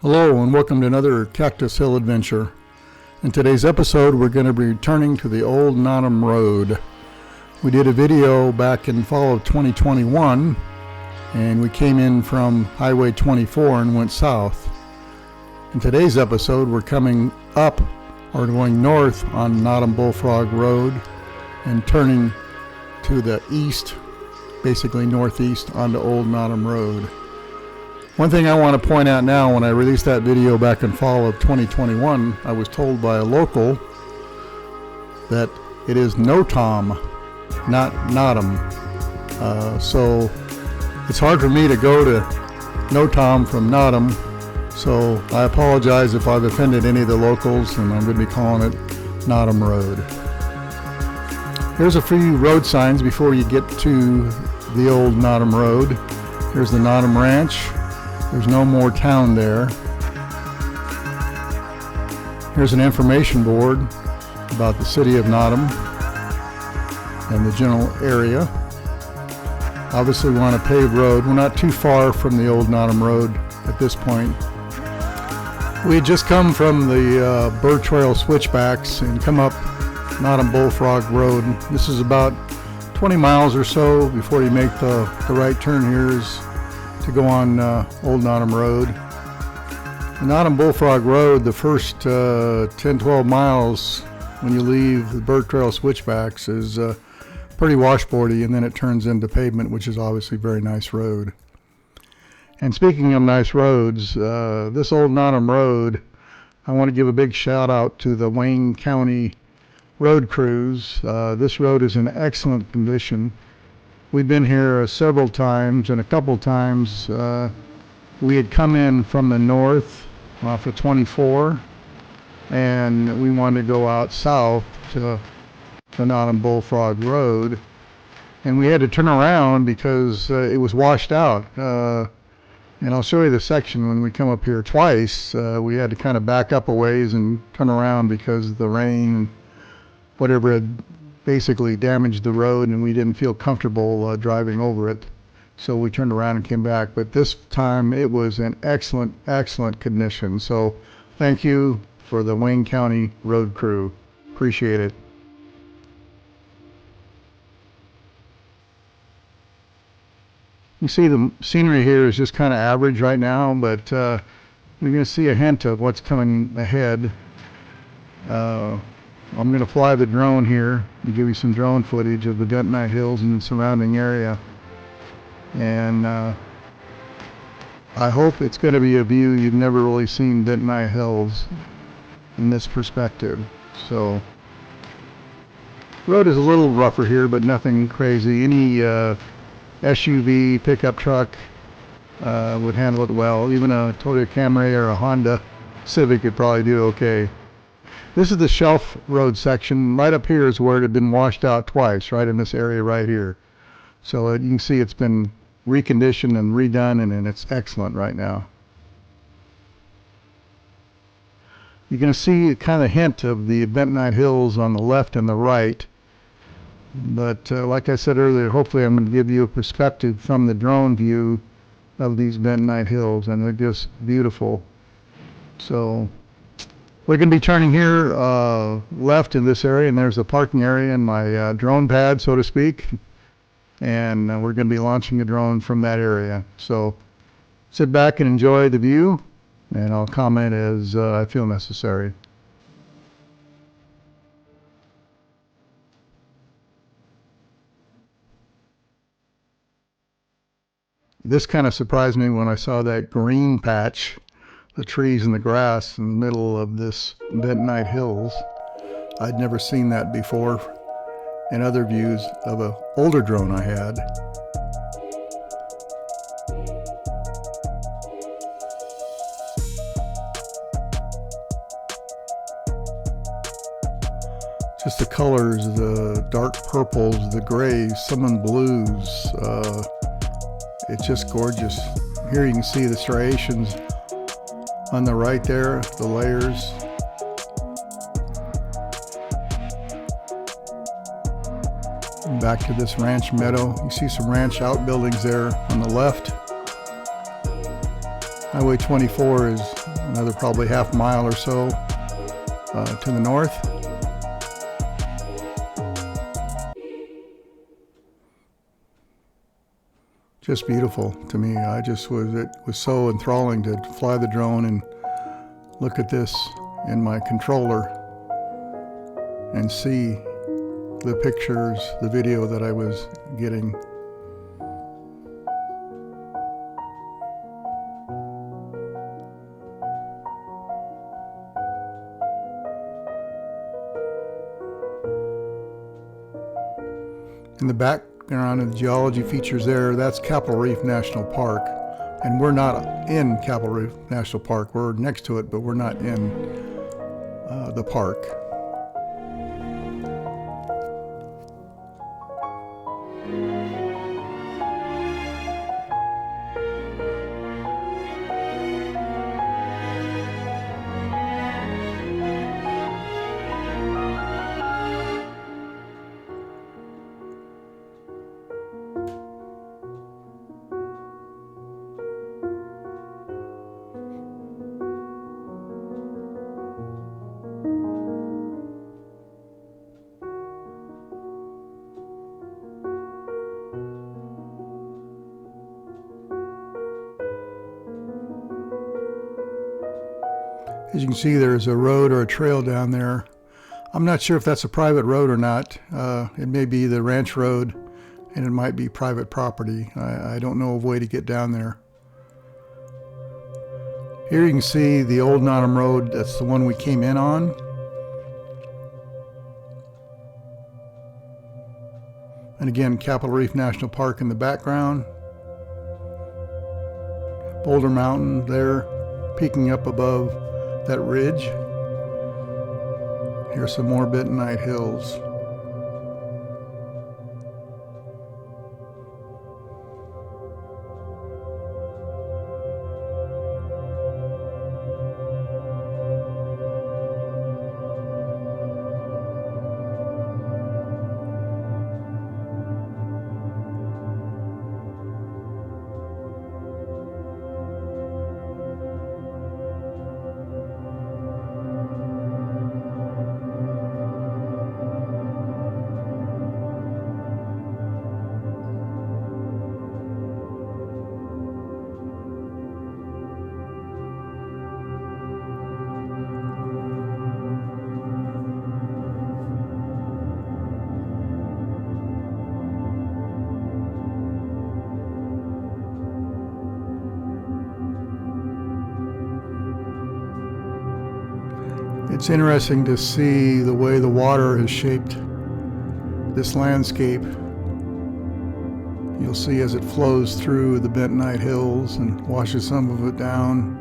Hello and welcome to another Cactus Hill adventure. In today's episode we're going to be returning to the old Notom Road. We did a video back in fall of 2021 and we came in from Highway 24 and went south. In today's episode we're coming up or going north on Notom Bullfrog Road and turning to the east, basically northeast onto Old Notom Road. One thing I want to point out now, when I released that video back in fall of 2021, I was told by a local that it is Notom, not Notom. So it's hard for me to go to Notom from Notom, so I apologize if I've offended any of the locals, and I'm going to be calling it Notom Road. Here's a few road signs before you get to the old Notom Road. Here's the Notom Ranch. There's no more town there. Here's an information board about the city of Notom and the general area. Obviously we want a paved road. We're not too far from the old Notom Road at this point. We had just come from the Bird Trail switchbacks and come up Notom Bullfrog Road. This is about 20 miles or so before you make the right turn here is to go on Old Notom Road. The Notom Bullfrog Road, the first 10-12 miles when you leave the Bird Trail switchbacks is pretty washboardy, and then it turns into pavement, which is obviously a very nice road. And speaking of nice roads, this Old Notom Road, I want to give a big shout out to the Wayne County road crews. This road is in excellent condition. We've been here several times, and a couple times we had come in from the north off of 24, and we wanted to go out south to the Notom Bullfrog Road, and we had to turn around because it was washed out. And I'll show you the section when we come up here twice. We had to kind of back up a ways and turn around because the rain, whatever, had basically damaged the road, and we didn't feel comfortable driving over it, so we turned around and came back. But this time it was in excellent condition, so thank you for the Wayne County road crew. Appreciate it. You see the scenery here is just kind of average right now, but we're going to see a hint of what's coming ahead. I'm going to fly the drone here and give you some drone footage of the Bentonite Hills and the surrounding area. And I hope it's going to be a view you've never really seen Bentonite Hills in this perspective. So, road is a little rougher here, but nothing crazy. Any SUV, pickup truck would handle it well. Even a Toyota Camry or a Honda Civic could probably do okay. This is the shelf road section. Right up here is where it had been washed out twice, right in this area right here. So you can see it's been reconditioned and redone, and it's excellent right now. You're going to see kind of a hint of the Bentonite Hills on the left and the right. But like I said earlier, hopefully I'm going to give you a perspective from the drone view of these Bentonite Hills, and they're just beautiful. So we're going to be turning here left in this area, and there's a parking area and my drone pad, so to speak. And we're going to be launching a drone from that area. So sit back and enjoy the view, and I'll comment as I feel necessary. This kind of surprised me when I saw that green patch, the trees and the grass in the middle of this Bentonite Hills. I'd never seen that before in other views of an older drone I had. Just the colors, the dark purples, the grays, some in blues. It's just gorgeous. Here you can see the striations on the right there, the layers. Back to this ranch meadow. You see some ranch outbuildings there on the left. Highway 24 is another probably half mile or so to the north. Just beautiful to me. It was so enthralling to fly the drone and look at this in my controller and see the pictures, the video that I was getting. In the background of the geology features there, that's Capitol Reef National Park. And we're not in Capitol Reef National Park. We're next to it, but we're not in the park. As you can see, there's a road or a trail down there. I'm not sure if that's a private road or not. It may be the ranch road, and it might be private property. I don't know of a way to get down there. Here you can see the old Notom Road. That's the one we came in on. And again, Capitol Reef National Park in the background. Boulder Mountain there, peeking up above that ridge. Here's some more Bentonite hills. It's interesting to see the way the water has shaped this landscape. You'll see as it flows through the Bentonite hills and washes some of it down.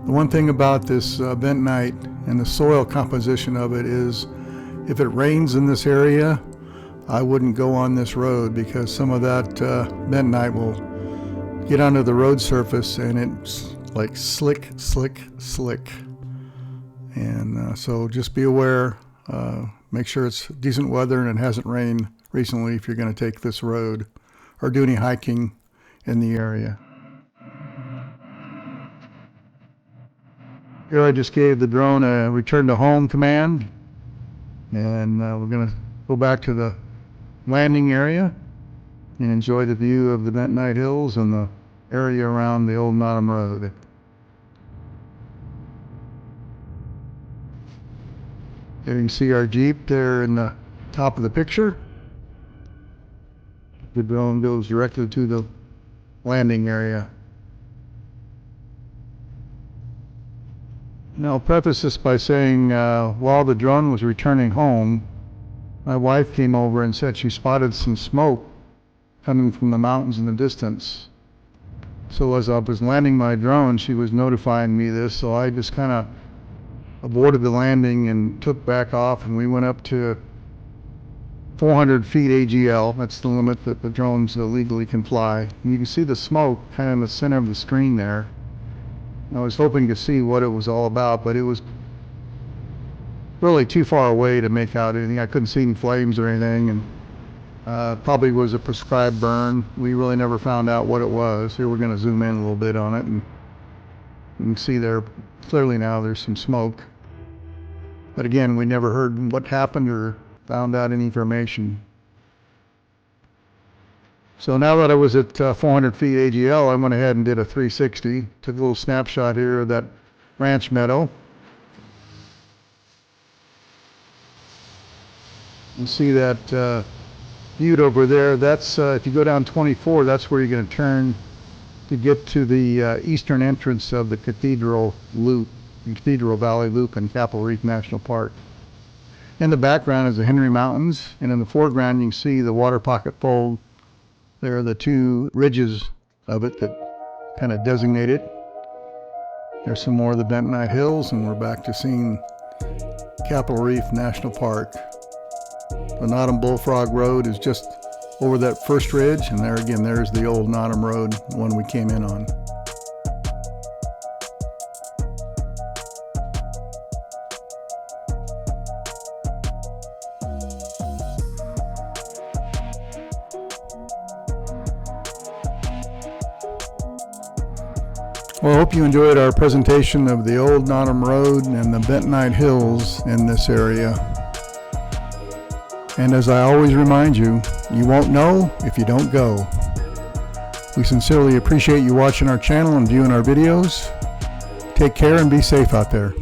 The one thing about this bentonite and the soil composition of it is if it rains in this area, I wouldn't go on this road because some of that bentonite will get onto the road surface and it's like slick. And so just be aware, make sure it's decent weather and it hasn't rained recently if you're going to take this road or do any hiking in the area. Here I just gave the drone a return to home command, and we're going to go back to the landing area and enjoy the view of the Bentonite Hills and the area around the old Notom Road. There you can see our Jeep there in the top of the picture. The drone goes directly to the landing area. Now, I'll preface this by saying while the drone was returning home, my wife came over and said she spotted some smoke coming from the mountains in the distance. So as I was landing my drone, she was notifying me this, so I just kind of aborted the landing and took back off, and we went up to 400 feet AGL. That's the limit that the drones legally can fly. And you can see the smoke kind of in the center of the screen there. I was hoping to see what it was all about, but it was really too far away to make out anything. I couldn't see any flames or anything, and probably was a prescribed burn. We really never found out what it was. Here we're going to zoom in a little bit on it, and you can see there clearly now there's some smoke. But again, we never heard what happened or found out any information. So now that I was at 400 feet AGL, I went ahead and did a 360. Took a little snapshot here of that ranch meadow. You see that butte over there. That's if you go down 24, that's where you're going to turn to get to the eastern entrance of the Cathedral Loop, Cathedral Valley Loop in Capitol Reef National Park. In the background is the Henry Mountains, and in the foreground you can see the Water Pocket Fold. There are the two ridges of it that kind of designate it. There's some more of the Bentonite Hills, and we're back to seeing Capitol Reef National Park. The Notom Bullfrog Road is just over that first ridge, and there again, there's the old Notom Road, the one we came in on. Well, I hope you enjoyed our presentation of the old Notom Road and the Bentonite Hills in this area. And as I always remind you, you won't know if you don't go. We sincerely appreciate you watching our channel and viewing our videos. Take care and be safe out there.